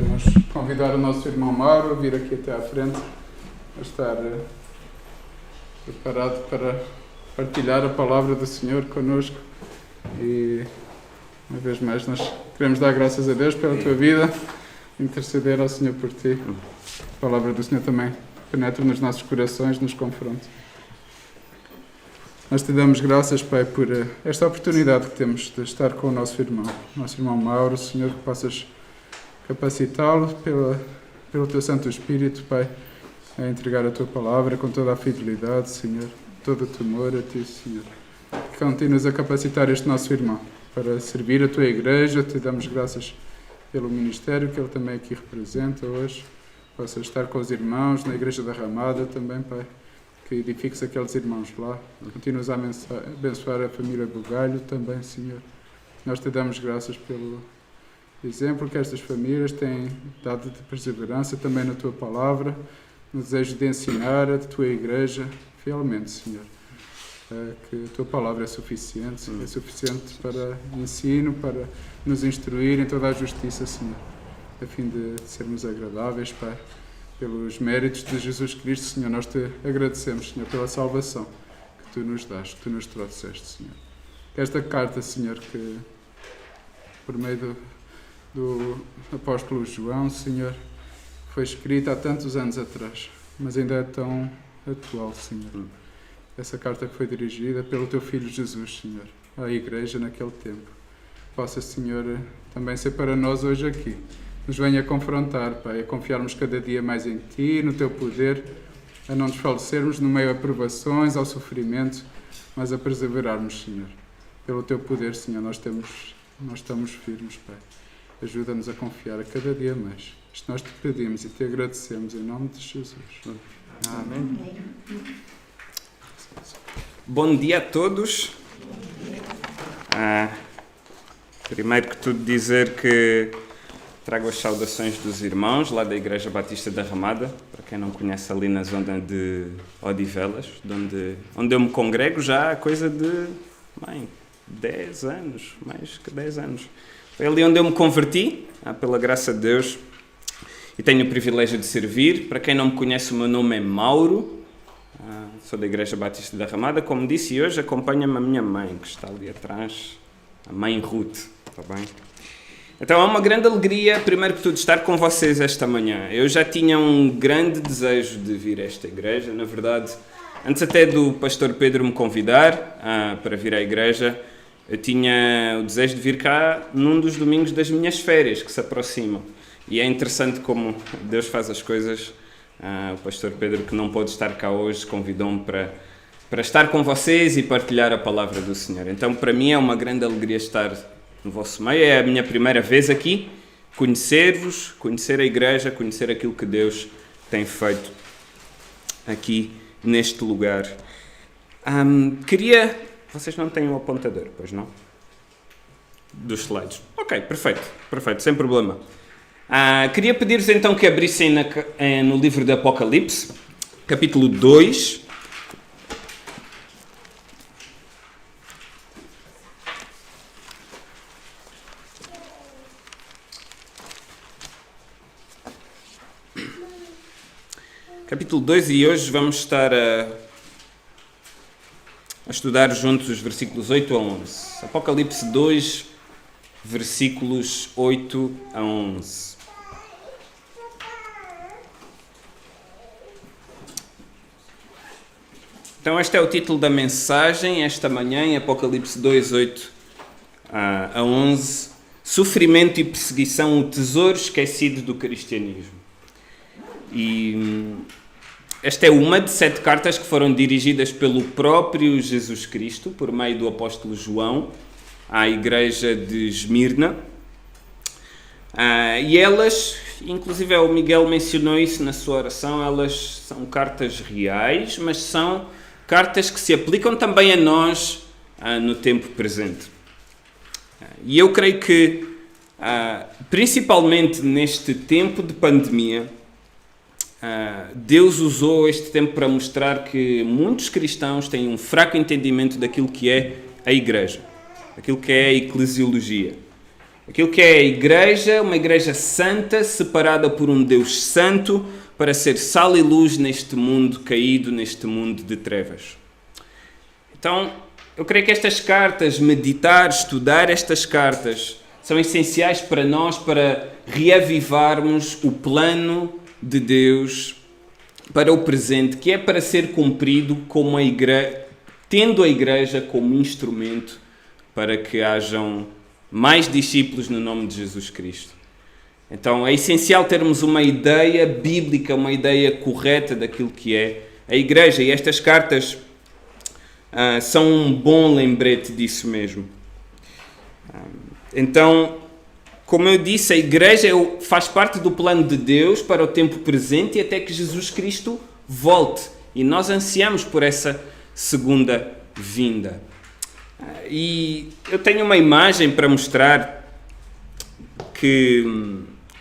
queremos convidar o nosso irmão Mauro a vir aqui até à frente, a estar preparado para partilhar a palavra do Senhor connosco. E, uma vez mais, nós queremos dar graças a Deus pela tua vida, interceder ao Senhor por ti. A palavra do Senhor também penetra nos nossos corações, nos confronta. Nós te damos graças, Pai, por esta oportunidade que temos de estar com o nosso irmão Mauro, Senhor, que possas capacitá-lo pelo teu Santo Espírito, Pai, a entregar a tua palavra com toda a fidelidade, Senhor, todo o temor a ti, Senhor. Que continues a capacitar este nosso irmão para servir a tua igreja. Te damos graças pelo ministério que ele também aqui representa hoje. Possa estar com os irmãos na Igreja da Ramada também, Pai. Que edifiques aqueles irmãos lá. Continuas a abençoar a família Bugalho também, Senhor. Nós te damos graças pelo exemplo que estas famílias têm dado de perseverança também na tua palavra, no desejo de ensinar a tua igreja fielmente, Senhor. Que a tua palavra é suficiente para ensino, para nos instruir em toda a justiça, Senhor, a fim de sermos agradáveis, Pai. Pelos méritos de Jesus Cristo, Senhor, nós te agradecemos, Senhor, pela salvação que tu nos dás, que tu nos trouxeste, Senhor. Que esta carta, Senhor, que por meio do apóstolo João, Senhor, foi escrita há tantos anos atrás, mas ainda é tão atual, Senhor. Essa carta que foi dirigida pelo teu Filho Jesus, Senhor, à igreja naquele tempo. Possa, Senhor, também ser para nós hoje aqui. Nos venha confrontar, Pai, a confiarmos cada dia mais em Ti, no Teu poder, a não desfalecermos no meio a provações, ao sofrimento, mas a perseverarmos, Senhor. Pelo Teu poder, Senhor, nós estamos firmes, Pai. Ajuda-nos a confiar a cada dia mais. Isto nós te pedimos e te agradecemos em nome de Jesus. Amém. Bom dia a todos. Primeiro que tudo dizer que trago as saudações dos irmãos lá da Igreja Batista da Ramada, para quem não conhece, ali na zona de Odivelas, onde eu me congrego já há coisa de 10 anos, mais que 10 anos. Foi ali onde eu me converti, pela graça de Deus, e tenho o privilégio de servir. Para quem não me conhece, o meu nome é Mauro, sou da Igreja Batista da Ramada, como disse, e hoje acompanha-me a minha mãe, que está ali atrás, a mãe Ruth, está bem? Então é uma grande alegria, primeiro que tudo, estar com vocês esta manhã. Eu já tinha um grande desejo de vir a esta igreja, na verdade, antes até do pastor Pedro me convidar para vir à igreja, eu tinha o desejo de vir cá num dos domingos das minhas férias, que se aproximam. E é interessante como Deus faz as coisas. O pastor Pedro, que não pôde estar cá hoje, convidou-me para estar com vocês e partilhar a palavra do Senhor. Então, para mim é uma grande alegria estar no vosso meio. É a minha primeira vez aqui, conhecer-vos, conhecer a igreja, conhecer aquilo que Deus tem feito aqui neste lugar. Vocês não têm um apontador, pois não? Dos slides. Ok, perfeito, sem problema. Queria pedir-vos então que abrissem no livro de Apocalipse, capítulo 2. Capítulo 2, e hoje vamos estar a estudar juntos os versículos 8 a 11. Apocalipse 2, versículos 8 a 11. Então este é o título da mensagem esta manhã, em Apocalipse 2, 8 a 11. Sofrimento e perseguição, o tesouro esquecido do cristianismo. E esta é uma de 7 cartas que foram dirigidas pelo próprio Jesus Cristo, por meio do apóstolo João, à igreja de Esmirna. E elas, inclusive o Miguel mencionou isso na sua oração, elas são cartas reais, mas são cartas que se aplicam também a nós no tempo presente. E eu creio que, principalmente neste tempo de pandemia, Deus usou este tempo para mostrar que muitos cristãos têm um fraco entendimento daquilo que é a igreja, aquilo que é a eclesiologia. Aquilo que é a igreja, uma igreja santa, separada por um Deus santo, para ser sal e luz neste mundo caído, neste mundo de trevas. Então, eu creio que estas cartas, meditar, estudar estas cartas, são essenciais para nós, para reavivarmos o plano de Deus para o presente, que é para ser cumprido como tendo a igreja como instrumento para que hajam mais discípulos no nome de Jesus Cristo. Então é essencial termos uma ideia bíblica, uma ideia correta daquilo que é a igreja, e estas cartas são um bom lembrete disso mesmo. Então, como eu disse, a igreja faz parte do plano de Deus para o tempo presente e até que Jesus Cristo volte. E nós ansiamos por essa segunda vinda. E eu tenho uma imagem para mostrar que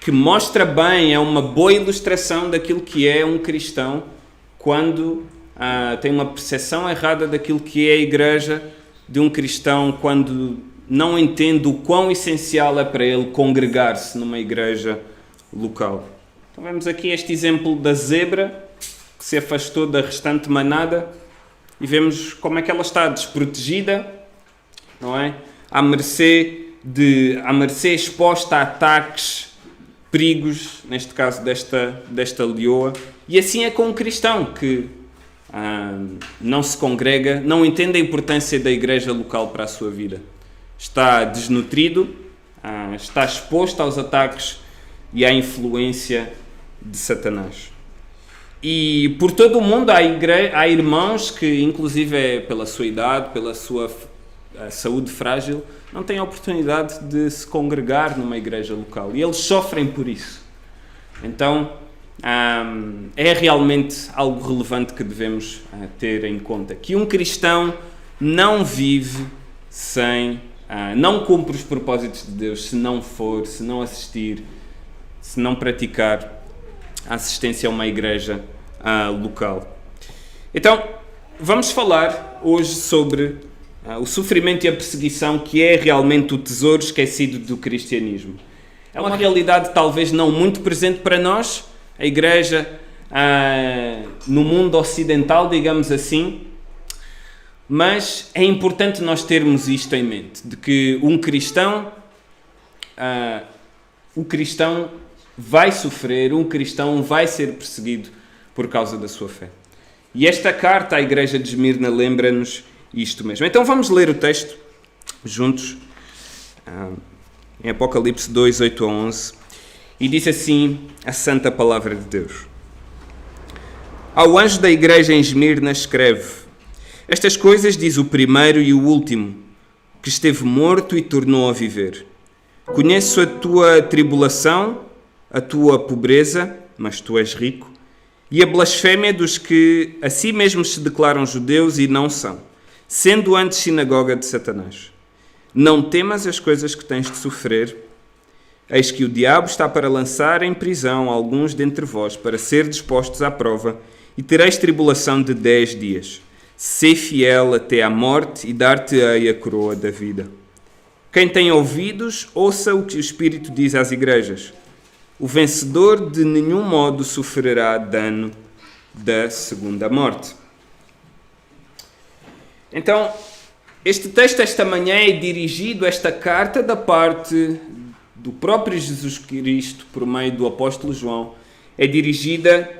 mostra bem, é uma boa ilustração daquilo que é um cristão quando tem uma percepção errada daquilo que é a igreja, de um cristão quando não entende o quão essencial é para ele congregar-se numa igreja local. Então vemos aqui este exemplo da zebra que se afastou da restante manada e vemos como é que ela está desprotegida, não é? À mercê exposta a ataques, perigos, neste caso desta leoa. E assim é com um cristão que não se congrega, não entende a importância da igreja local para a sua vida. Está desnutrido, está exposto aos ataques e à influência de Satanás. E por todo o mundo há irmãos que, inclusive pela sua idade, pela sua saúde frágil, não têm a oportunidade de se congregar numa igreja local. E eles sofrem por isso. Então, é realmente algo relevante que devemos ter em conta. Que um cristão não vive sem... não cumpre os propósitos de Deus se não for, se não assistir, se não praticar a assistência a uma igreja local. Então, vamos falar hoje sobre o sofrimento e a perseguição, que é realmente o tesouro esquecido do cristianismo. É uma realidade talvez não muito presente para nós, a igreja no mundo ocidental, digamos assim, mas é importante nós termos isto em mente, de que o cristão vai sofrer, um cristão vai ser perseguido por causa da sua fé. E esta carta à igreja de Esmirna lembra-nos isto mesmo. Então vamos ler o texto juntos, em Apocalipse 2, 8 a 11, e diz assim a santa palavra de Deus. Ao anjo da igreja em Esmirna escreve: estas coisas diz o primeiro e o último, que esteve morto e tornou a viver. Conheço a tua tribulação, a tua pobreza, mas tu és rico, e a blasfémia dos que a si mesmos se declaram judeus e não são, sendo antes sinagoga de Satanás. Não temas as coisas que tens de sofrer. Eis que o diabo está para lançar em prisão alguns dentre vós, para ser dispostos à prova, e tereis tribulação de 10 dias. Sê fiel até à morte, e dar-te-ei a coroa da vida. Quem tem ouvidos, ouça o que o Espírito diz às igrejas. O vencedor de nenhum modo sofrerá dano da segunda morte. Então, este texto esta manhã é dirigido, esta carta da parte do próprio Jesus Cristo, por meio do apóstolo João, é dirigida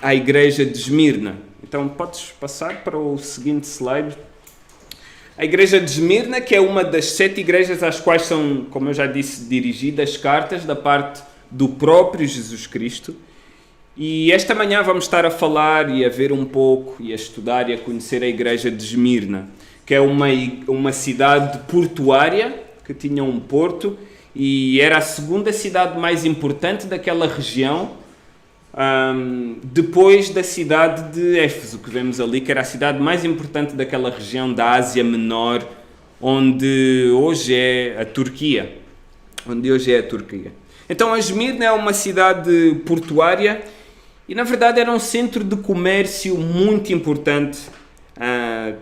à igreja de Esmirna. Então, podes passar para o seguinte slide. A igreja de Esmirna, que é uma das 7 igrejas às quais são, como eu já disse, dirigidas cartas da parte do próprio Jesus Cristo. E esta manhã vamos estar a falar e a ver um pouco e a estudar e a conhecer a igreja de Esmirna, que é uma cidade portuária, que tinha um porto, e era a segunda cidade mais importante daquela região, depois da cidade de Éfeso, que vemos ali, que era a cidade mais importante daquela região da Ásia Menor, onde hoje é a Turquia. Então, a Esmirna é uma cidade portuária e, na verdade, era um centro de comércio muito importante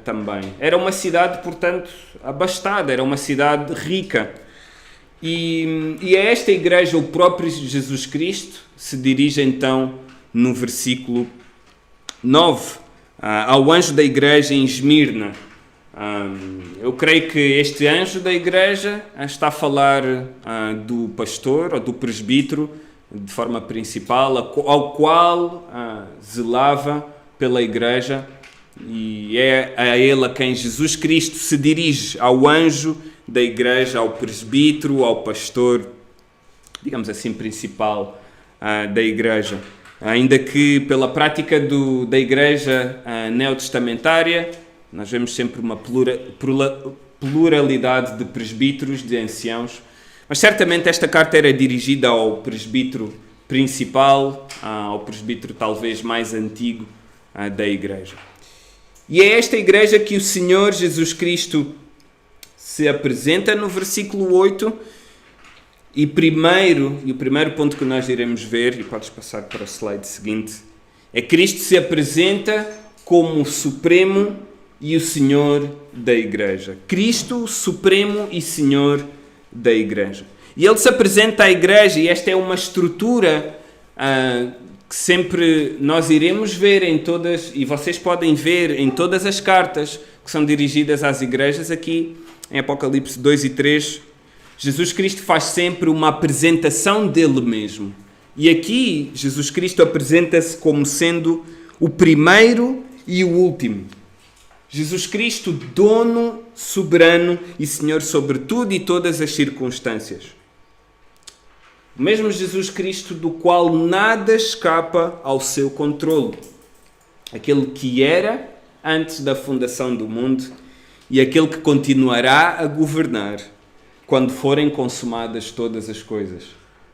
também. Era uma cidade, portanto, abastada, era uma cidade rica. E a esta igreja o próprio Jesus Cristo se dirige então no versículo 9, ao anjo da igreja em Esmirna. Eu creio que este anjo da igreja está a falar do pastor ou do presbítero de forma principal, ao qual zelava pela igreja, e é a ele a quem Jesus Cristo se dirige, ao anjo da igreja, ao presbítero, ao pastor, digamos assim, principal da igreja. Ainda que pela prática da igreja neotestamentária, nós vemos sempre uma pluralidade de presbíteros, de anciãos, mas certamente esta carta era dirigida ao presbítero principal, ao presbítero talvez mais antigo da igreja. E é esta igreja que o Senhor Jesus Cristo se apresenta no versículo 8, e o primeiro ponto que nós iremos ver, e podes passar para o slide seguinte, é Cristo se apresenta como o Supremo e o Senhor da igreja. Cristo, Supremo e Senhor da igreja. E ele se apresenta à igreja, e esta é uma estrutura que sempre nós iremos ver em todas, e vocês podem ver em todas as cartas que são dirigidas às igrejas. Aqui em Apocalipse 2 e 3, Jesus Cristo faz sempre uma apresentação dele mesmo. E aqui Jesus Cristo apresenta-se como sendo o primeiro e o último. Jesus Cristo, dono, soberano e Senhor sobre tudo e todas as circunstâncias. O mesmo Jesus Cristo do qual nada escapa ao seu controle. Aquele que era antes da fundação do mundo e aquele que continuará a governar quando forem consumadas todas as coisas.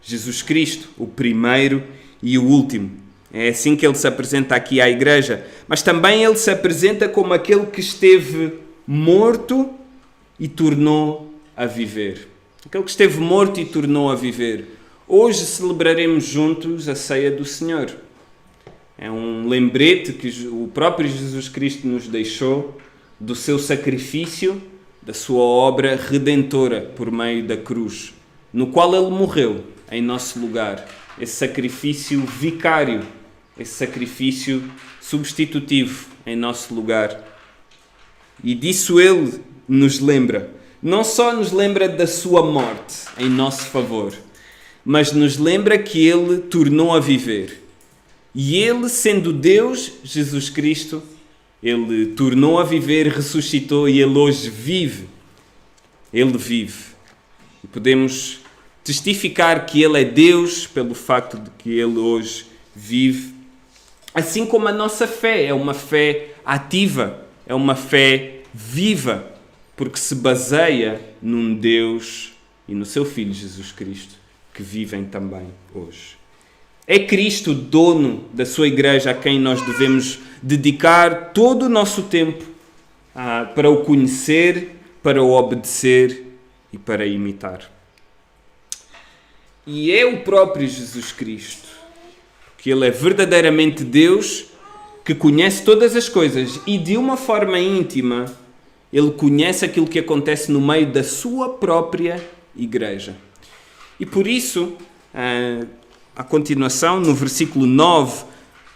Jesus Cristo, o primeiro e o último. É assim que ele se apresenta aqui à igreja. Mas também ele se apresenta como aquele que esteve morto e tornou a viver. Aquele que esteve morto e tornou a viver. Hoje celebraremos juntos a ceia do Senhor. É um lembrete que o próprio Jesus Cristo nos deixou do seu sacrifício, da sua obra redentora por meio da cruz, no qual ele morreu em nosso lugar. Esse sacrifício vicário, esse sacrifício substitutivo em nosso lugar. E disso ele nos lembra. Não só nos lembra da sua morte em nosso favor, mas nos lembra que ele tornou a viver. E ele, sendo Deus, Jesus Cristo, ele tornou a viver, ressuscitou e ele hoje vive. Ele vive. E podemos testificar que ele é Deus pelo facto de que ele hoje vive. Assim como a nossa fé é uma fé ativa, é uma fé viva, porque se baseia num Deus e no seu Filho Jesus Cristo, que vivem também hoje. É Cristo dono da sua igreja a quem nós devemos dedicar todo o nosso tempo para o conhecer, para o obedecer e para imitar. E é o próprio Jesus Cristo, que ele é verdadeiramente Deus, que conhece todas as coisas e de uma forma íntima ele conhece aquilo que acontece no meio da sua própria igreja. E por isso, a continuação, no versículo 9,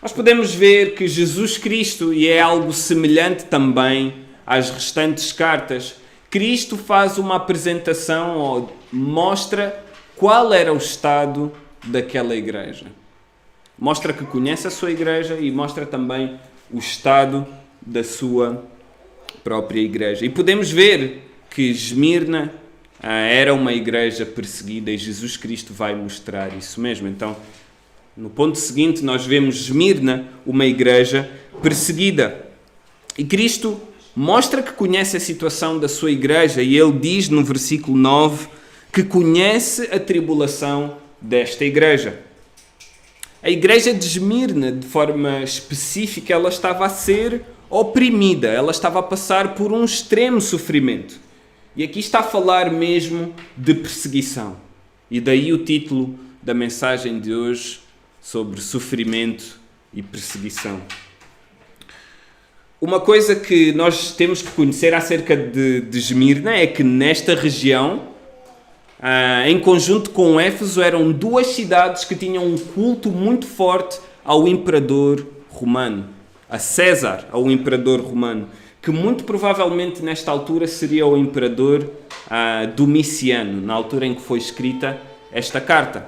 nós podemos ver que Jesus Cristo, e é algo semelhante também às restantes cartas, Cristo faz uma apresentação, ou mostra qual era o estado daquela igreja. Mostra que conhece a sua igreja e mostra também o estado da sua própria igreja. E podemos ver que Esmirna era uma igreja perseguida e Jesus Cristo vai mostrar isso mesmo. Então, no ponto seguinte, nós vemos Esmirna, uma igreja perseguida. E Cristo mostra que conhece a situação da sua igreja e ele diz no versículo 9 que conhece a tribulação desta igreja. A igreja de Esmirna, de forma específica, ela estava a ser oprimida, ela estava a passar por um extremo sofrimento. E aqui está a falar mesmo de perseguição. E daí o título da mensagem de hoje sobre sofrimento e perseguição. Uma coisa que nós temos que conhecer acerca de Esmirna é que nesta região em conjunto com Éfeso, eram duas cidades que tinham um culto muito forte ao imperador romano, a César, ao imperador romano, que muito provavelmente nesta altura seria o imperador Domiciano, na altura em que foi escrita esta carta.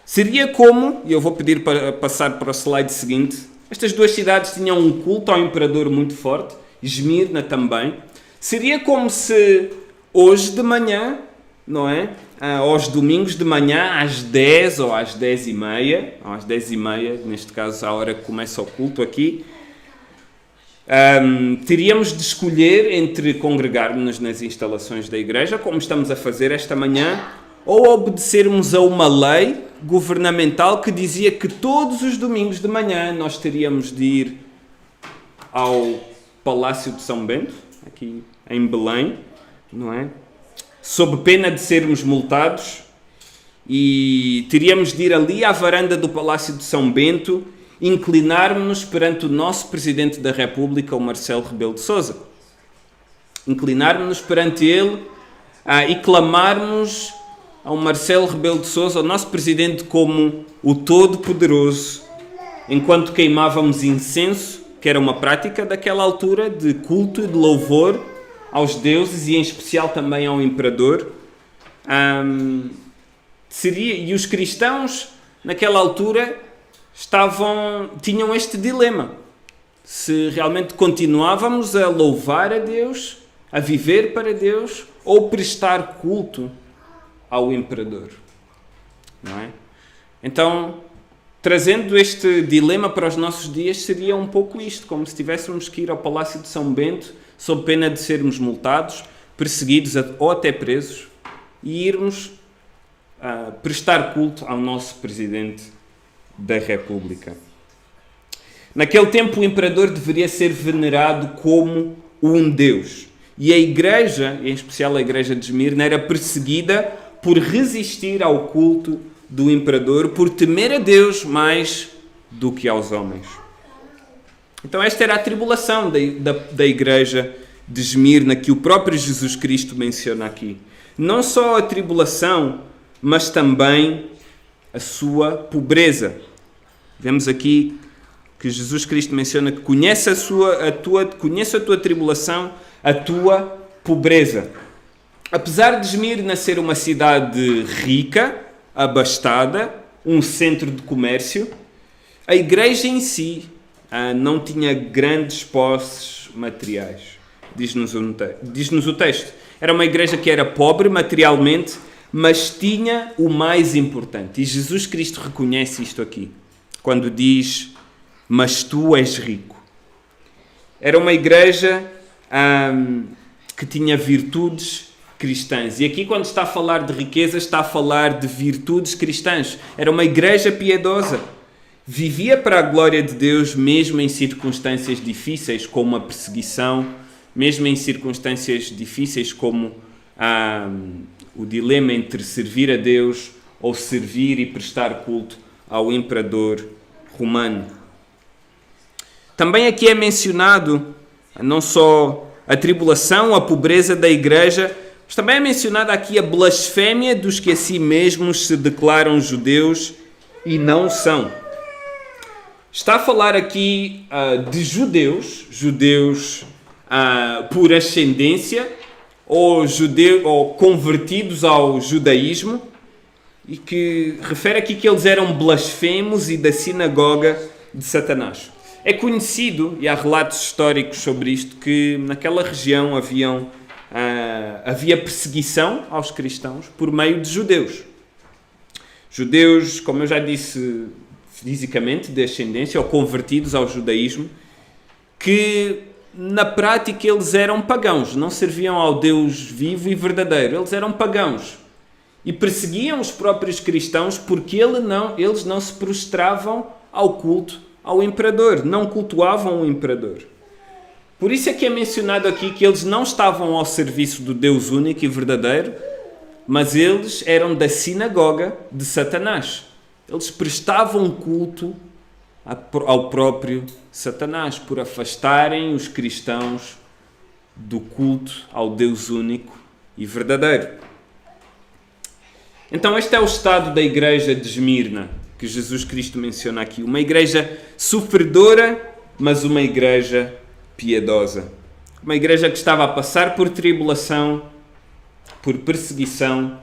Seria como, e eu vou pedir para passar para o slide seguinte, estas duas cidades tinham um culto ao imperador muito forte, Esmirna também. Seria como se hoje de manhã, não é? Aos domingos de manhã, às 10 ou às 10h30, ou às 10h30, neste caso a hora que começa o culto aqui, teríamos de escolher entre congregarmos nas instalações da igreja, como estamos a fazer esta manhã, ou obedecermos a uma lei governamental que dizia que todos os domingos de manhã nós teríamos de ir ao Palácio de São Bento, aqui em Belém, não é? Sob pena de sermos multados, e teríamos de ir ali à varanda do Palácio de São Bento, inclinarmos-nos perante o nosso Presidente da República, o Marcelo Rebelo de Sousa. Inclinarmos-nos perante ele e clamarmos ao Marcelo Rebelo de Sousa, ao nosso Presidente, como o Todo-Poderoso, enquanto queimávamos incenso, que era uma prática daquela altura de culto e de louvor aos deuses e em especial também ao imperador. E os cristãos naquela altura tinham este dilema: se realmente continuávamos a louvar a Deus, a viver para Deus, ou prestar culto ao imperador, não é? Então, trazendo este dilema para os nossos dias, seria um pouco isto, como se tivéssemos que ir ao Palácio de São Bento, sob pena de sermos multados, perseguidos ou até presos, e irmos prestar culto ao nosso Presidente da República. Naquele tempo, o imperador deveria ser venerado como um Deus, e a igreja, em especial a igreja de Esmirna, era perseguida por resistir ao culto do imperador, por temer a Deus mais do que aos homens. Então esta era a tribulação da igreja de Esmirna, que o próprio Jesus Cristo menciona aqui. Não só a tribulação, mas também a sua pobreza. Vemos aqui que Jesus Cristo menciona que conhece a tua tribulação, a tua pobreza. Apesar de Esmirna ser uma cidade rica, abastada, um centro de comércio, a igreja em si não tinha grandes posses materiais, diz-nos o texto. Era uma igreja que era pobre materialmente, mas tinha o mais importante. E Jesus Cristo reconhece isto aqui, quando diz: mas tu és rico. Era uma igreja que tinha virtudes cristãs. E aqui, quando está a falar de riqueza, está a falar de virtudes cristãs. Era uma igreja piedosa. Vivia para a glória de Deus, mesmo em circunstâncias difíceis, como a perseguição, mesmo em circunstâncias difíceis como o dilema entre servir a Deus ou servir e prestar culto ao imperador romano. Também aqui é mencionado não só a tribulação, a pobreza da igreja, mas também é mencionada aqui a blasfémia dos que a si mesmos se declaram judeus e não são. Está a falar aqui de judeus por ascendência ou convertidos ao judaísmo, e que refere aqui que eles eram blasfemos e da sinagoga de Satanás. É conhecido, e há relatos históricos sobre isto, que naquela região havia perseguição aos cristãos por meio de judeus. Judeus, como eu já disse, fisicamente de ascendência ou convertidos ao judaísmo, que na prática eles eram pagãos, não serviam ao Deus vivo e verdadeiro, eles eram pagãos e perseguiam os próprios cristãos porque eles não se prostravam ao culto ao imperador, não cultuavam o imperador. Por isso é que é mencionado aqui que eles não estavam ao serviço do Deus único e verdadeiro, mas eles eram da sinagoga de Satanás. Eles prestavam culto ao próprio Satanás, por afastarem os cristãos do culto ao Deus único e verdadeiro. Então este é o estado da igreja de Esmirna, que Jesus Cristo menciona aqui. Uma igreja sofredora, mas uma igreja piedosa. Uma igreja que estava a passar por tribulação, por perseguição,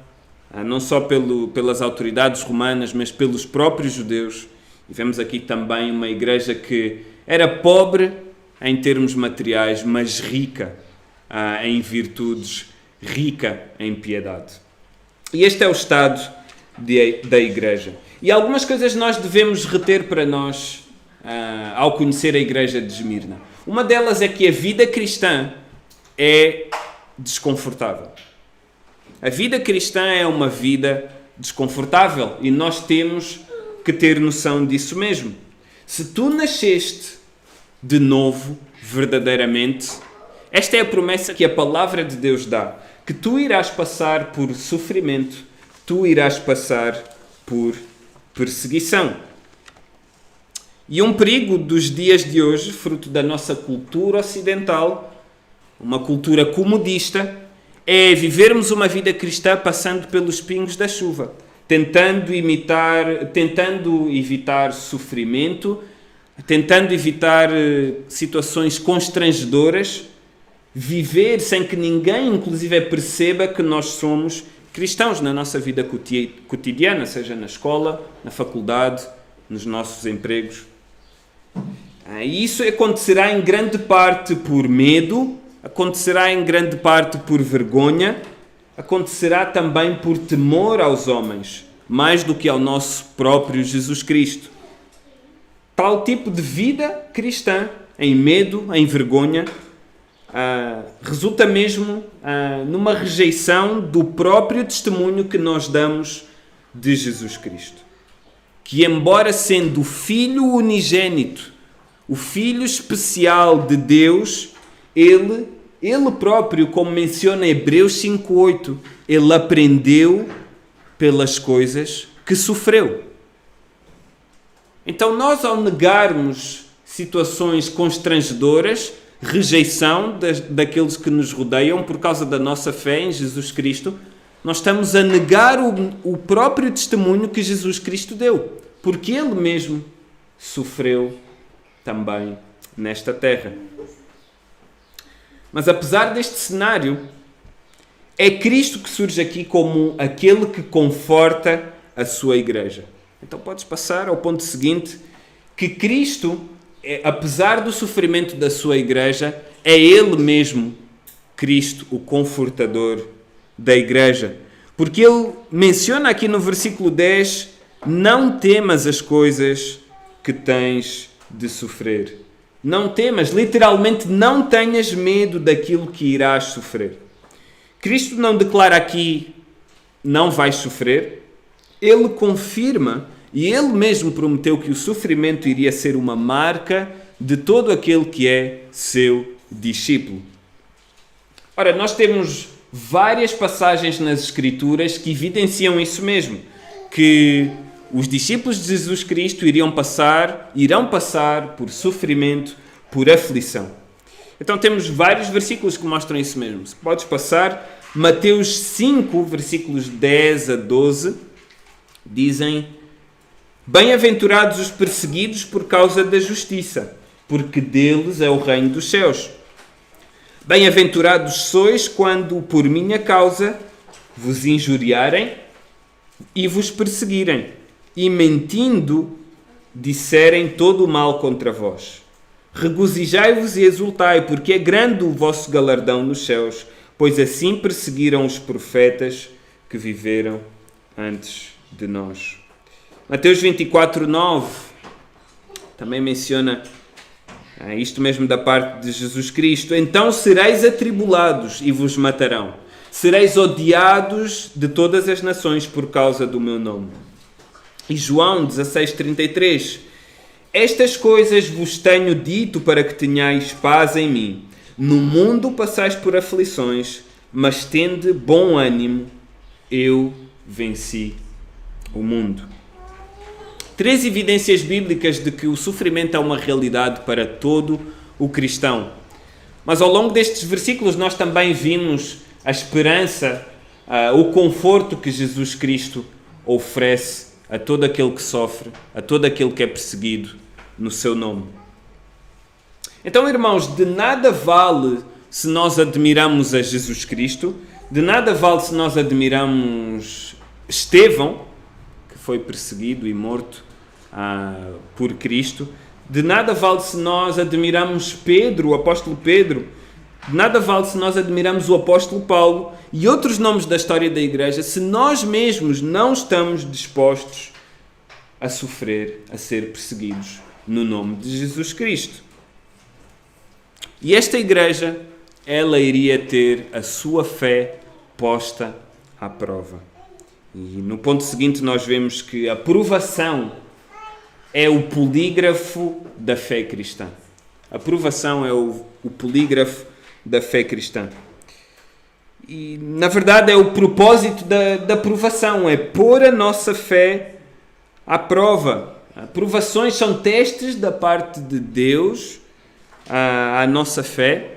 não só pelas autoridades romanas, mas pelos próprios judeus. E vemos aqui também uma igreja que era pobre em termos materiais, mas rica em virtudes, rica em piedade. E este é o estado da igreja. E algumas coisas nós devemos reter para nós ao conhecer a igreja de Esmirna. Uma delas é que a vida cristã é desconfortável. A vida cristã é uma vida desconfortável e nós temos que ter noção disso mesmo. Se tu nasceste de novo, verdadeiramente, esta é a promessa que a palavra de Deus dá, que tu irás passar por sofrimento, tu irás passar por perseguição. E um perigo dos dias de hoje, fruto da nossa cultura ocidental, uma cultura comodista, é vivermos uma vida cristã passando pelos pingos da chuva, tentando evitar sofrimento, tentando evitar situações constrangedoras, viver sem que ninguém, inclusive, perceba que nós somos cristãos na nossa vida cotidiana, seja na escola, na faculdade, nos nossos empregos. E isso acontecerá em grande parte por medo, acontecerá em grande parte por vergonha, acontecerá também por temor aos homens, mais do que ao nosso próprio Jesus Cristo. Tal tipo de vida cristã, em medo, em vergonha, resulta mesmo numa rejeição do próprio testemunho que nós damos de Jesus Cristo. Que, embora sendo o Filho unigênito, o Filho especial de Deus, Ele próprio, como menciona Hebreus 5:8, Ele aprendeu pelas coisas que sofreu. Então nós, ao negarmos situações constrangedoras, rejeição daqueles que nos rodeiam por causa da nossa fé em Jesus Cristo, nós estamos a negar o próprio testemunho que Jesus Cristo deu, porque Ele mesmo sofreu também nesta terra. Mas apesar deste cenário, é Cristo que surge aqui como aquele que conforta a sua igreja. Então podes passar ao ponto seguinte, que Cristo, apesar do sofrimento da sua igreja, é Ele mesmo, Cristo, o confortador da igreja. Porque Ele menciona aqui no versículo 10, não temas as coisas que tens de sofrer. Não temas, literalmente não tenhas medo daquilo que irás sofrer. Cristo não declara aqui, não vais sofrer. Ele confirma e Ele mesmo prometeu que o sofrimento iria ser uma marca de todo aquele que é seu discípulo. Ora, nós temos várias passagens nas Escrituras que evidenciam isso mesmo, que os discípulos de Jesus Cristo irão passar por sofrimento, por aflição. Então temos vários versículos que mostram isso mesmo. Se podes passar, Mateus 5, versículos 10 a 12, dizem: Bem-aventurados os perseguidos por causa da justiça, porque deles é o reino dos céus. Bem-aventurados sois quando, por minha causa, vos injuriarem e vos perseguirem, e mentindo disserem todo o mal contra vós. Regozijai-vos e exultai, porque é grande o vosso galardão nos céus, pois assim perseguiram os profetas que viveram antes de nós. Mateus 24:9 também menciona isto mesmo da parte de Jesus Cristo. Então sereis atribulados e vos matarão. Sereis odiados de todas as nações por causa do meu nome. E João 16:33. Estas coisas vos tenho dito para que tenhais paz em mim. No mundo passais por aflições, mas tende bom ânimo. Eu venci o mundo. 3 evidências bíblicas de que o sofrimento é uma realidade para todo o cristão. Mas ao longo destes versículos nós também vimos a esperança o conforto que Jesus Cristo oferece a todo aquele que sofre, a todo aquele que é perseguido no seu nome. Então, irmãos, de nada vale se nós admiramos a Jesus Cristo, de nada vale se nós admiramos Estevão, que foi perseguido e morto por Cristo, de nada vale se nós admiramos Pedro, o apóstolo Pedro, de nada vale se nós admiramos o apóstolo Paulo e outros nomes da história da igreja, se nós mesmos não estamos dispostos a sofrer, a ser perseguidos no nome de Jesus Cristo. E esta igreja, ela iria ter a sua fé posta à prova. E no ponto seguinte nós vemos que a provação é o polígrafo da fé cristã. A provação é o polígrafo da fé cristã. E, na verdade, é o propósito da provação, é pôr a nossa fé à prova. Provações são testes da parte de Deus à nossa fé,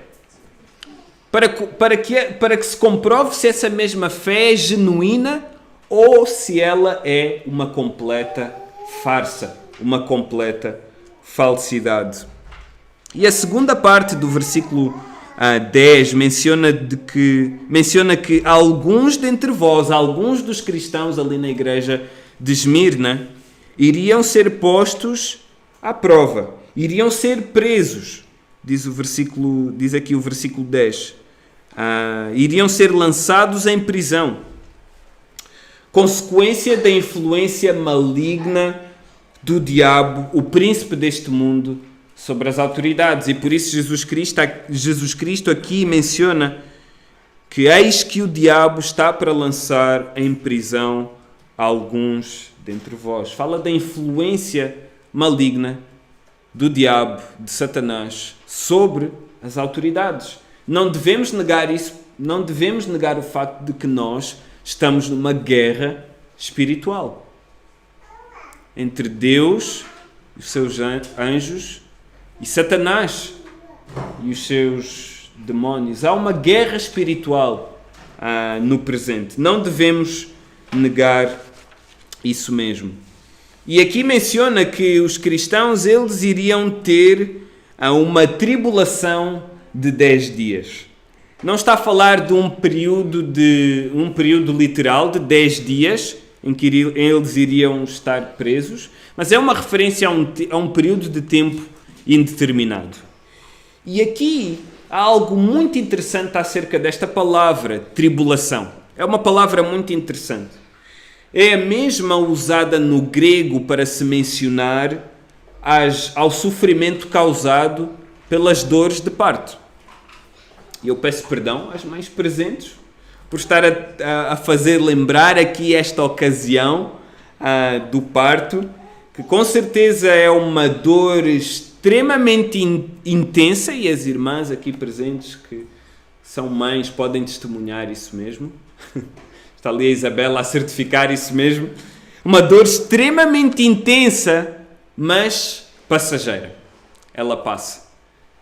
para que se comprove se essa mesma fé é genuína ou se ela é uma completa farsa, uma completa falsidade. E a segunda parte do versículo 10 menciona que alguns dentre vós, alguns dos cristãos ali na igreja de Esmirna, iriam ser postos à prova, iriam ser presos, diz aqui o versículo 10. Iriam ser lançados em prisão, consequência da influência maligna do diabo, o príncipe deste mundo, sobre as autoridades. E por isso Jesus Cristo aqui menciona que eis que o diabo está para lançar em prisão alguns dentre vós. Fala da influência maligna do diabo, de Satanás, sobre as autoridades. Não devemos negar isso, não devemos negar o facto de que nós estamos numa guerra espiritual entre Deus, os seus anjos, e Satanás e os seus demónios. Há uma guerra espiritual no presente. Não devemos negar isso mesmo. E aqui menciona que os cristãos eles iriam ter uma tribulação de 10 dias. Não está a falar de um período literal de 10 dias em que eles iriam estar presos, mas é uma referência a um período de tempo indeterminado. E aqui há algo muito interessante acerca desta palavra, tribulação. É uma palavra muito interessante. É a mesma usada no grego para se mencionar ao sofrimento causado pelas dores de parto. E eu peço perdão às mães presentes por estar a fazer lembrar aqui esta ocasião do parto, que com certeza é uma dor extremamente intensa, e as irmãs aqui presentes que são mães podem testemunhar isso mesmo. Está ali a Isabela a certificar isso mesmo. Uma dor extremamente intensa, mas passageira. Ela passa,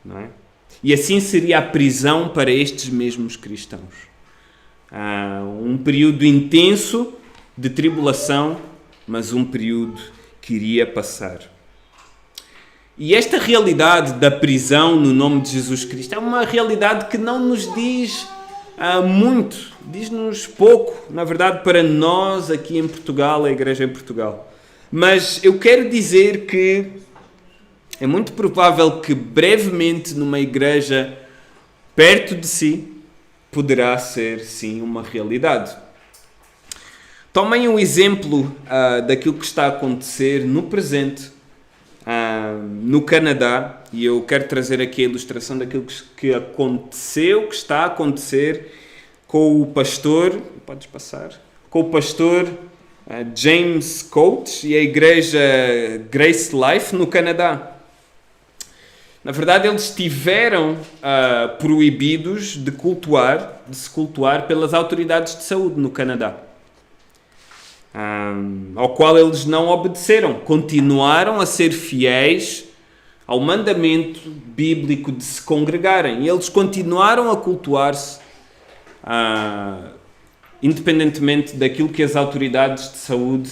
não é? E assim seria a prisão para estes mesmos cristãos. Um período intenso de tribulação, mas um período que iria passar. E esta realidade da prisão no nome de Jesus Cristo é uma realidade que não nos diz muito, diz-nos pouco, na verdade, para nós aqui em Portugal, a Igreja em Portugal. Mas eu quero dizer que é muito provável que brevemente numa igreja perto de si poderá ser, sim, uma realidade. Tomem um exemplo daquilo que está a acontecer no presente no Canadá, e eu quero trazer aqui a ilustração daquilo que aconteceu, que está a acontecer com o pastor, podes passar, com o pastor James Coates e a igreja Grace Life no Canadá. Na verdade, eles estiveram proibidos de se cultuar pelas autoridades de saúde no Canadá, ao qual eles não obedeceram. Continuaram a ser fiéis ao mandamento bíblico de se congregarem. E eles continuaram a cultuar-se independentemente daquilo que as autoridades de saúde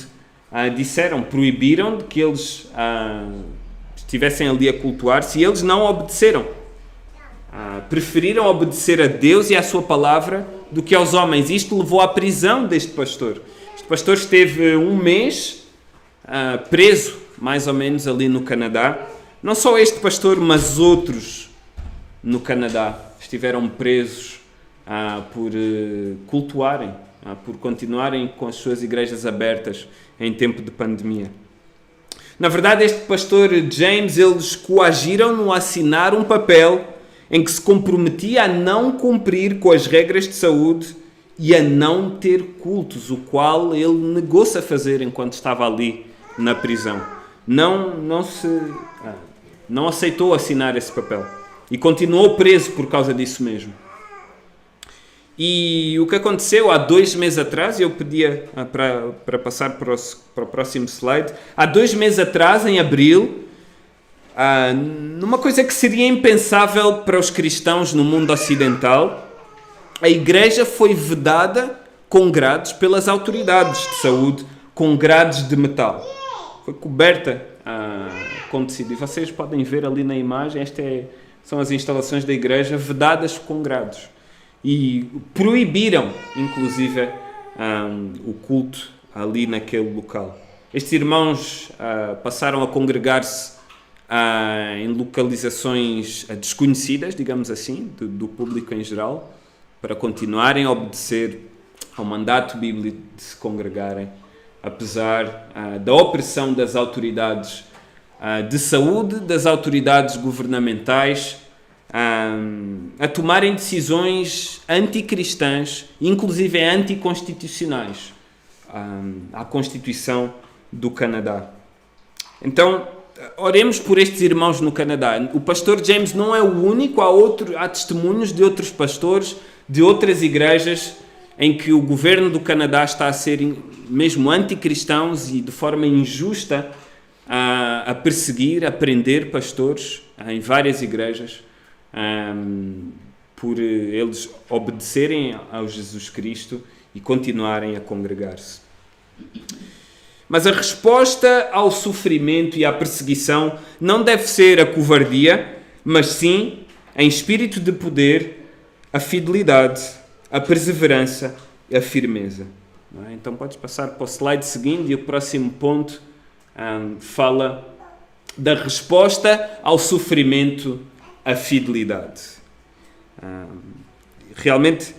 disseram. Proibiram de que eles estivessem ali a cultuar-se e eles não obedeceram. Preferiram obedecer a Deus e à sua palavra do que aos homens. Isto levou à prisão deste pastor. Este pastor esteve um mês preso, mais ou menos, ali no Canadá. Não só este pastor, mas outros no Canadá estiveram presos por cultuarem, por continuarem com as suas igrejas abertas em tempo de pandemia. Na verdade, este pastor James, eles coagiram-no a assinar um papel em que se comprometia a não cumprir com as regras de saúde e a não ter cultos, o qual ele negou-se a fazer enquanto estava ali na prisão. Não aceitou assinar esse papel e continuou preso por causa disso mesmo. E o que aconteceu há 2 meses atrás, eu pedia para passar para o próximo slide, há 2 meses atrás, em abril, numa coisa que seria impensável para os cristãos no mundo ocidental, a igreja foi vedada com grades pelas autoridades de saúde, com grades de metal. Foi coberta com tecido. E vocês podem ver ali na imagem, são as instalações da igreja vedadas com grades. E proibiram, inclusive, o culto ali naquele local. Estes irmãos passaram a congregar-se em localizações desconhecidas, digamos assim, do público em geral, para continuarem a obedecer ao mandato bíblico de se congregarem, apesar da opressão das autoridades de saúde, das autoridades governamentais, a tomarem decisões anticristãs, inclusive anticonstitucionais, à Constituição do Canadá. Então, oremos por estes irmãos no Canadá. O pastor James não é o único, há testemunhos de outros pastores, de outras igrejas, em que o governo do Canadá está a ser mesmo anticristãos e de forma injusta a perseguir, a prender pastores em várias igrejas, por eles obedecerem ao Jesus Cristo e continuarem a congregar-se. Mas a resposta ao sofrimento e à perseguição não deve ser a covardia, mas sim, em espírito de poder, a fidelidade, a perseverança e a firmeza. Não é? Então podes passar para o slide seguinte e o próximo ponto fala da resposta ao sofrimento, a fidelidade. Realmente,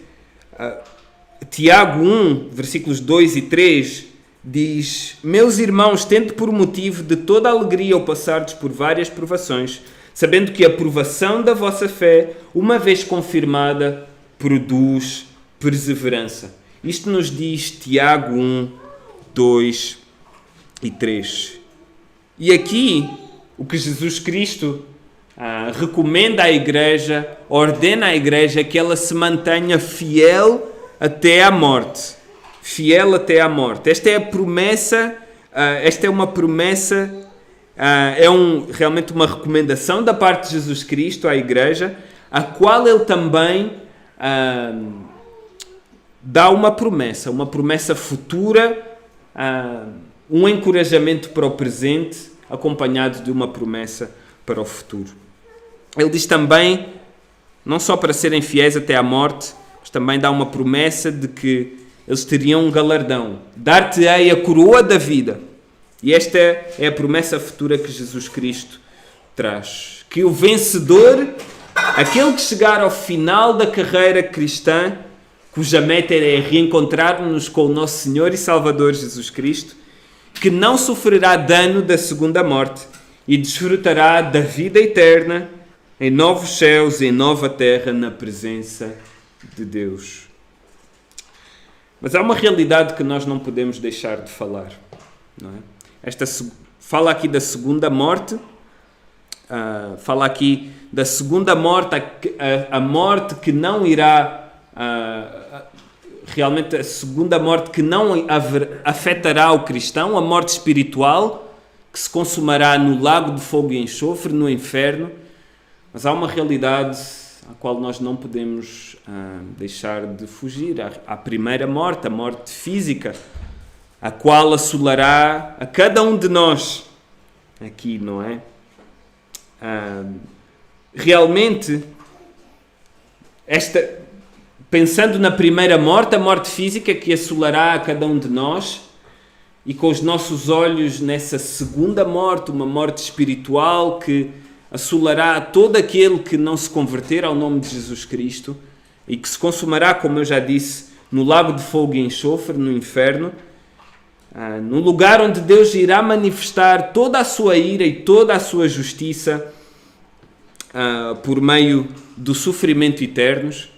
Tiago 1, versículos 2 e 3, diz: Meus irmãos, tende por motivo de toda alegria ao passardes por várias provações, sabendo que a provação da vossa fé, uma vez confirmada, produz perseverança. Isto nos diz Tiago 1, 2 e 3. E aqui, o que Jesus Cristo recomenda à igreja, ordena à igreja que ela se mantenha fiel até à morte. Fiel até à morte. Esta é a promessa, esta é uma promessa, realmente uma recomendação da parte de Jesus Cristo à igreja, a qual ele também dá uma promessa futura, um encorajamento para o presente, acompanhado de uma promessa para o futuro. Ele diz também, não só para serem fiéis até à morte, mas também dá uma promessa de que eles teriam um galardão. Dar-te-ei a coroa da vida. E esta é a promessa futura que Jesus Cristo traz. Que o vencedor, aquele que chegar ao final da carreira cristã, cuja meta é reencontrar-nos com o nosso Senhor e Salvador Jesus Cristo, que não sofrerá dano da segunda morte e desfrutará da vida eterna em novos céus e em nova terra na presença de Deus. Mas há uma realidade que nós não podemos deixar de falar, não é? Fala aqui da segunda morte, fala aqui da segunda morte, a morte que não irá, realmente a segunda morte que não afetará o cristão, a morte espiritual, que se consumará no lago de fogo e enxofre, no inferno. Mas há uma realidade, à qual nós não podemos deixar de fugir, à primeira morte, a morte física, a qual assolará a cada um de nós aqui, não é? Realmente, pensando na primeira morte, a morte física que assolará a cada um de nós, e com os nossos olhos nessa segunda morte, uma morte espiritual que assolará todo aquele que não se converter ao nome de Jesus Cristo e que se consumará, como eu já disse, no lago de fogo e enxofre, no inferno, no lugar onde Deus irá manifestar toda a sua ira e toda a sua justiça por meio do sofrimento eternos.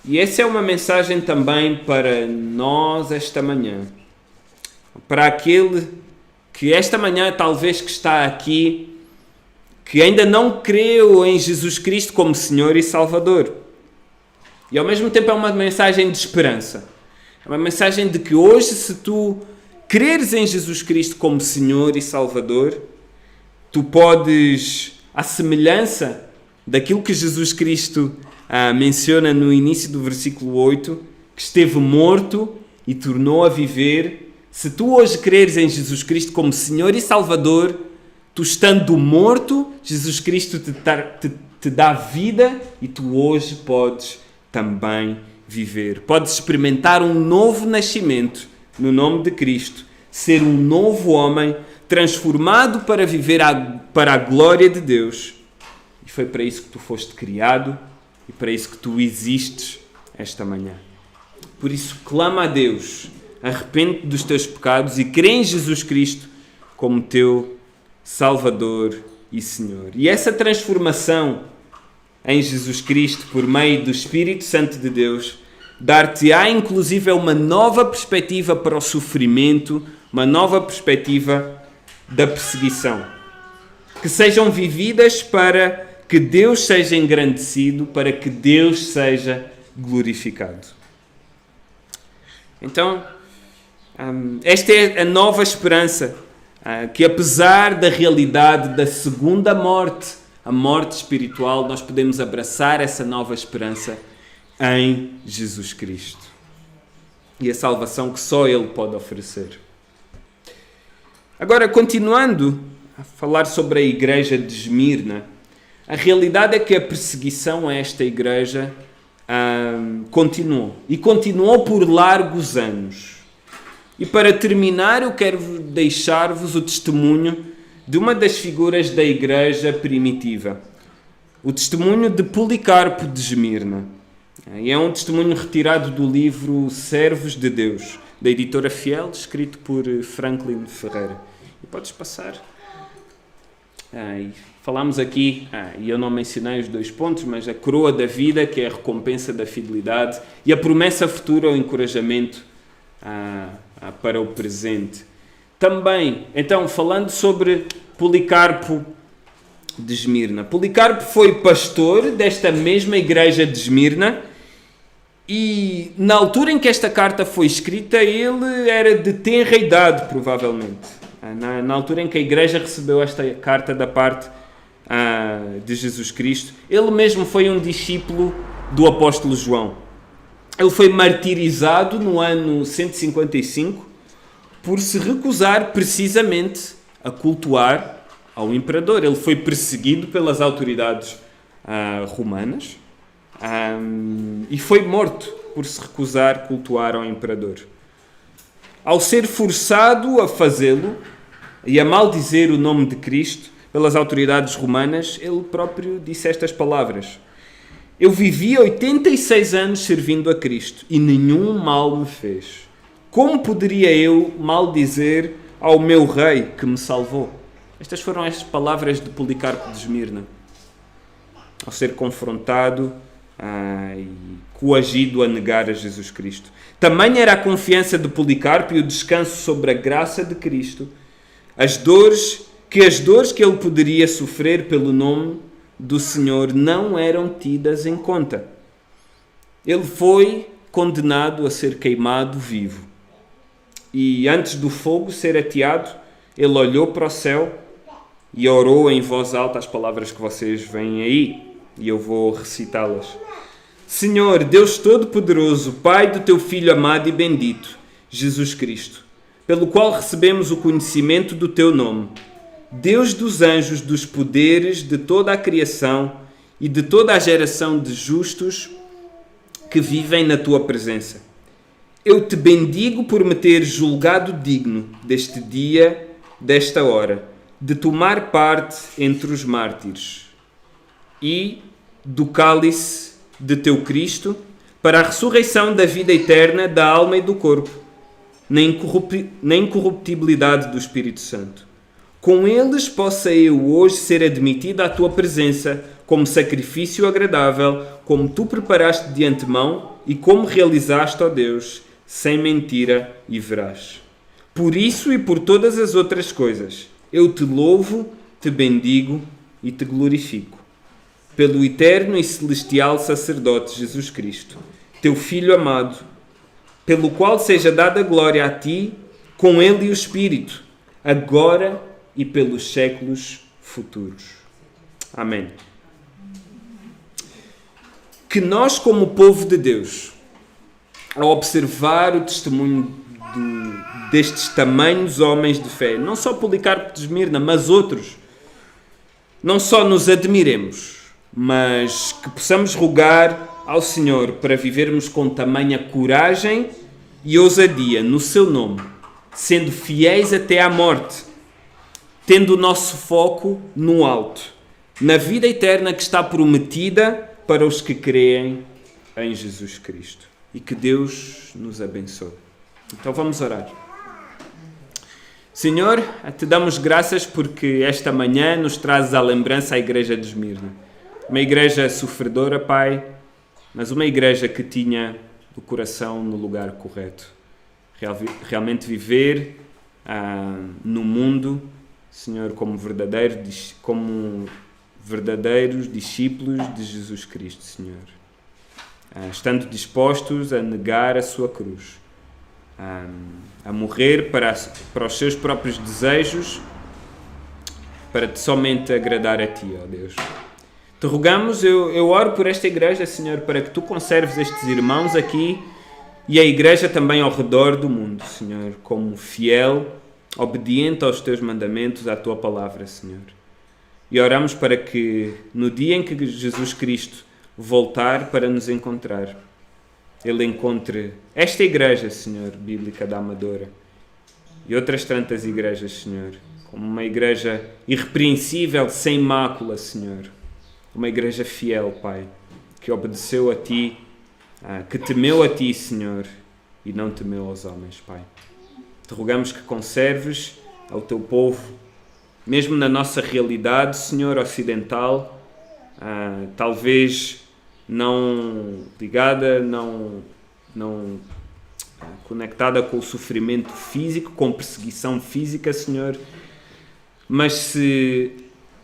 E essa é uma mensagem também para nós esta manhã. Para aquele que esta manhã talvez que está aqui, que ainda não creu em Jesus Cristo como Senhor e Salvador. E ao mesmo tempo é uma mensagem de esperança. É uma mensagem de que hoje, se tu creres em Jesus Cristo como Senhor e Salvador, tu podes, à semelhança daquilo que Jesus Cristo menciona no início do versículo 8, que esteve morto e tornou a viver. Se tu hoje creres em Jesus Cristo como Senhor e Salvador, tu estando morto, Jesus Cristo te dá vida e tu hoje podes também viver. Podes experimentar um novo nascimento no nome de Cristo, ser um novo homem transformado para viver para a glória de Deus. E foi para isso que tu foste criado e para isso que tu existes esta manhã. Por isso, clama a Deus, arrepende-te dos teus pecados e crê em Jesus Cristo como teu Salvador e Senhor. E essa transformação em Jesus Cristo por meio do Espírito Santo de Deus dar-te-á inclusive uma nova perspectiva para o sofrimento, uma nova perspectiva da perseguição. Que sejam vividas para que Deus seja engrandecido, para que Deus seja glorificado. Então, esta é a nova esperança, que apesar da realidade da segunda morte, a morte espiritual, nós podemos abraçar essa nova esperança em Jesus Cristo. E a salvação que só Ele pode oferecer. Agora, continuando a falar sobre a igreja de Esmirna, a realidade é que a perseguição a esta igreja continuou. E continuou por largos anos. E para terminar, eu quero deixar-vos o testemunho de uma das figuras da igreja primitiva. O testemunho de Policarpo de Esmirna. E é um testemunho retirado do livro Servos de Deus, da editora Fiel, escrito por Franklin Ferreira. E podes passar. Falámos aqui, e eu não mencionei os 2 pontos, mas a coroa da vida, que é a recompensa da fidelidade, e a promessa futura, o encorajamento para o presente. Também, então, falando sobre Policarpo de Esmirna. Policarpo foi pastor desta mesma igreja de Esmirna e na altura em que esta carta foi escrita, ele era de tenra idade, provavelmente. Na altura em que a igreja recebeu esta carta da parte de Jesus Cristo, ele mesmo foi um discípulo do apóstolo João. Ele foi martirizado no ano 155 por se recusar precisamente a cultuar ao imperador. Ele foi perseguido pelas autoridades romanas e foi morto por se recusar a cultuar ao imperador. Ao ser forçado a fazê-lo e a maldizer o nome de Cristo pelas autoridades romanas, ele próprio disse estas palavras: eu vivi 86 anos servindo a Cristo e nenhum mal me fez. Como poderia eu maldizer ao meu rei que me salvou? Estas foram as palavras de Policarpo de Esmirna. Ao ser confrontado e coagido a negar a Jesus Cristo. Tamanha era a confiança de Policarpo e o descanso sobre a graça de Cristo, as dores que ele poderia sofrer pelo nome do Senhor não eram tidas em conta. Ele foi condenado a ser queimado vivo. E antes do fogo ser ateado, ele olhou para o céu e orou em voz alta as palavras que vocês veem aí. e eu vou recitá-las. Senhor, Deus Todo-Poderoso, Pai do teu Filho amado e bendito, Jesus Cristo, pelo qual recebemos o conhecimento do teu nome, Deus dos anjos, dos poderes, de toda a criação e de toda a geração de justos que vivem na tua presença. Eu te bendigo por me ter julgado digno deste dia, desta hora, de tomar parte entre os mártires e do cálice de teu Cristo para a ressurreição da vida eterna da alma e do corpo, na incorruptibilidade do Espírito Santo. Com eles possa eu hoje ser admitido à tua presença como sacrifício agradável, como tu preparaste de antemão e como realizaste, ó Deus, sem mentira e veraz. Por isso e por todas as outras coisas, eu te louvo, te bendigo e te glorifico. Pelo eterno e celestial sacerdote Jesus Cristo, teu Filho amado, pelo qual seja dada glória a ti, com ele e o Espírito, agora e pelos séculos futuros. Amém. Que nós, como povo de Deus, ao observar o testemunho destes tamanhos homens de fé, não só Policarpo de Esmirna, mas outros, não só nos admiremos, mas que possamos rogar ao Senhor para vivermos com tamanha coragem e ousadia no seu nome, sendo fiéis até à morte, tendo o nosso foco no alto, na vida eterna que está prometida para os que creem em Jesus Cristo. E que Deus nos abençoe. Então vamos orar. Senhor, te damos graças porque esta manhã nos trazes à lembrança a igreja de Esmirna. Uma igreja sofredora, Pai, mas uma igreja que tinha o coração no lugar correto. Realmente viver no mundo, Senhor, como verdadeiros discípulos de Jesus Cristo, Senhor. Estando dispostos a negar a sua cruz, a morrer para os seus próprios desejos, para somente agradar a Ti, ó Deus. Te rogamos, eu oro por esta igreja, Senhor, para que Tu conserves estes irmãos aqui e a igreja também ao redor do mundo, Senhor, como fiel, obediente aos Teus mandamentos, à Tua palavra, Senhor. E oramos para que no dia em que Jesus Cristo voltar para nos encontrar, Ele encontre esta igreja, Senhor, bíblica da Amadora e outras tantas igrejas, Senhor, como uma igreja irrepreensível, sem mácula, Senhor. Uma igreja fiel, Pai, que obedeceu a Ti, que temeu a Ti, Senhor, e não temeu aos homens, Pai. Te rogamos que conserves ao Teu povo, mesmo na nossa realidade, Senhor, ocidental, talvez não ligada, não conectada com o sofrimento físico, com perseguição física, Senhor, mas se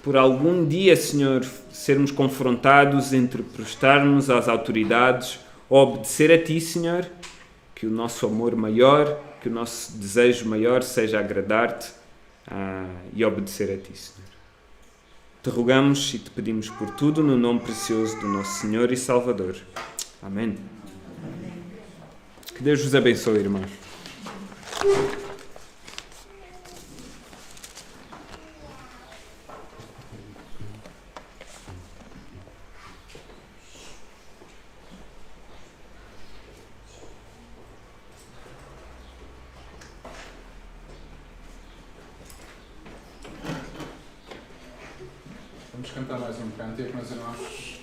por algum dia, Senhor, sermos confrontados entre prestarmos às autoridades ou obedecer a Ti, Senhor, que o nosso amor maior, que o nosso desejo maior seja agradar-te e obedecer a Ti, Senhor. Te rogamos e te pedimos por tudo no nome precioso do nosso Senhor e Salvador. Amém. Que Deus vos abençoe, irmãos. Vamos cantar mais um cântico, meus irmãos.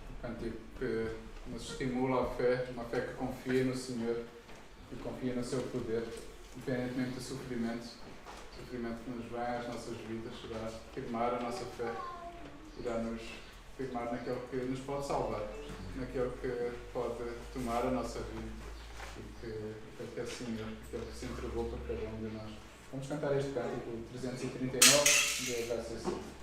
Um cântico que nos estimula a fé, uma fé que confia no Senhor e confia no seu poder, independentemente do sofrimento. O sofrimento que nos vem às nossas vidas irá firmar a nossa fé, irá nos firmar naquele que nos pode salvar, naquele que pode tomar a nossa vida e que é o Senhor, aquele que se entregou por cada um de nós. Vamos cantar este cântico 339 de verso 5.